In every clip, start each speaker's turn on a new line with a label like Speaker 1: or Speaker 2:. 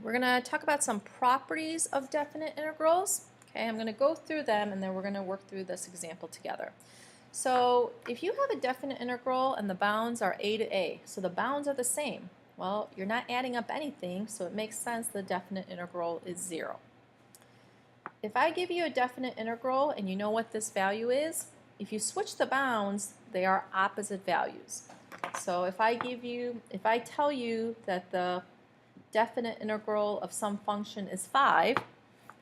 Speaker 1: We're going to talk about some properties of definite integrals. Okay, I'm going to go through them and then we're going to work through this example together. So if you have a definite integral and the bounds are a to a, so the bounds are the same, well, you're not adding up anything, so it makes sense the definite integral is 0. If I give you a definite integral and you know what this value is, if you switch the bounds, they are opposite values. So if I tell you that the definite integral of some function is 5,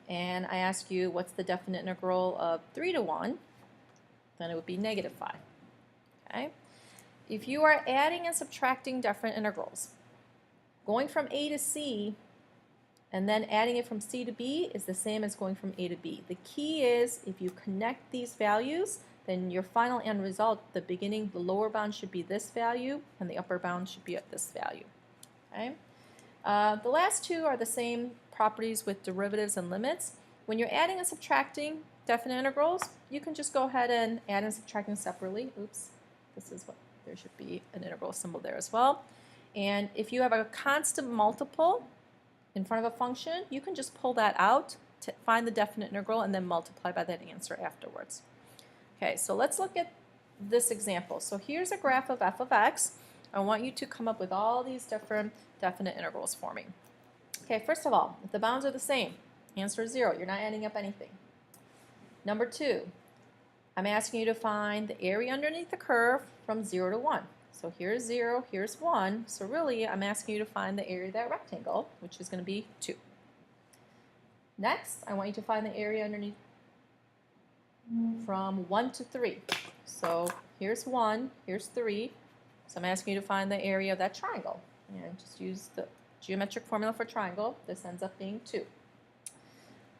Speaker 1: and I ask you what's the definite integral of 3 to 1, then it would be negative 5. Okay? If you are adding and subtracting definite integrals, going from a to c and then adding it from c to b is the same as going from a to b. The key is if you connect these values, then your final end result, the lower bound should be this value and the upper bound should be at this value. Okay? The last two are the same properties with derivatives and limits. When you're adding and subtracting definite integrals, you can just go ahead and add and subtract them separately. Oops, there should be an integral symbol there as well. And if you have a constant multiple in front of a function, you can just pull that out to find the definite integral and then multiply by that answer afterwards. Okay, so let's look at this example. So here's a graph of f of x. I want you to come up with all these different definite integrals for me. Okay, first of all, if the bounds are the same, answer is 0. You're not adding up anything. Number 2, I'm asking you to find the area underneath the curve from 0 to 1. So here's 0, here's 1. So really, I'm asking you to find the area of that rectangle, which is going to be 2. Next, I want you to find the area underneath from 1 to 3. So here's 1, here's 3. So I'm asking you to find the area of that triangle. And just use the geometric formula for triangle. This ends up being 2.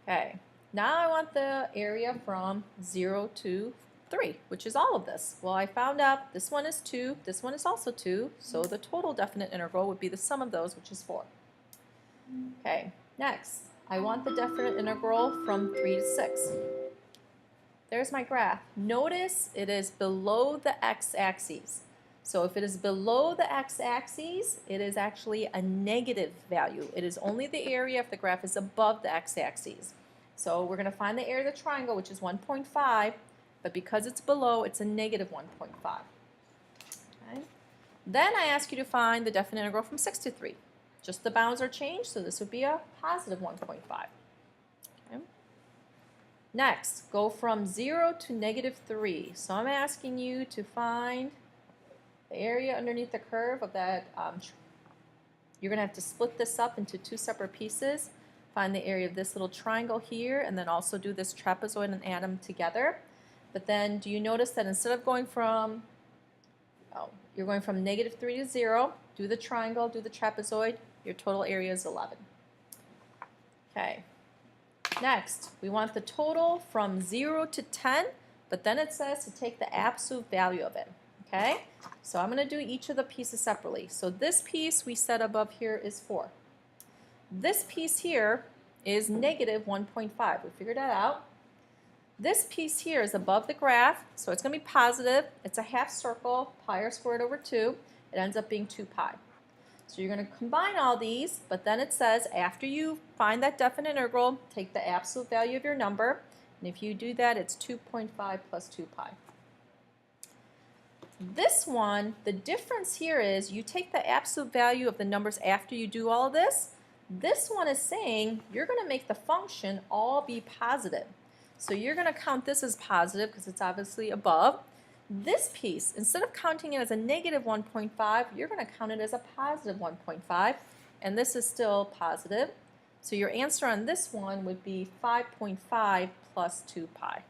Speaker 1: Okay, now I want the area from 0 to 3, which is all of this. Well, I found out this one is 2, this one is also 2, so the total definite integral would be the sum of those, which is 4. Okay, next, I want the definite integral from 3 to 6. There's my graph. Notice it is below the x-axis. So if it is below the x-axis, it is actually a negative value. It is only the area if the graph is above the x-axis. So we're going to find the area of the triangle, which is 1.5, but because it's below, it's a negative 1.5. Okay. Then I ask you to find the definite integral from 6 to 3. Just the bounds are changed, so this would be a positive 1.5. Okay. Next, go from 0 to negative 3. So I'm asking you to find the area underneath the curve of that. You're going to have to split this up into 2 separate pieces. Find the area of this little triangle here, and then also do this trapezoid and add them together. But then, do you notice that instead of going from, you're going from negative 3 to 0, do the triangle, do the trapezoid, your total area is 11. Okay. Next, we want the total from 0 to 10, but then it says to take the absolute value of it. Okay, so I'm going to do each of the pieces separately. So this piece we said above here is 4. This piece here is negative 1.5. We figured that out. This piece here is above the graph, so it's going to be positive. It's a half circle, pi r squared over 2. It ends up being 2 pi. So you're going to combine all these, but then it says after you find that definite integral, take the absolute value of your number. And if you do that, it's 2.5 plus 2 pi. This one, the difference here is you take the absolute value of the numbers after you do all of this. This one is saying you're going to make the function all be positive. So you're going to count this as positive because it's obviously above. This piece, instead of counting it as a negative 1.5, you're going to count it as a positive 1.5, and this is still positive. So your answer on this one would be 5.5 plus 2 pi.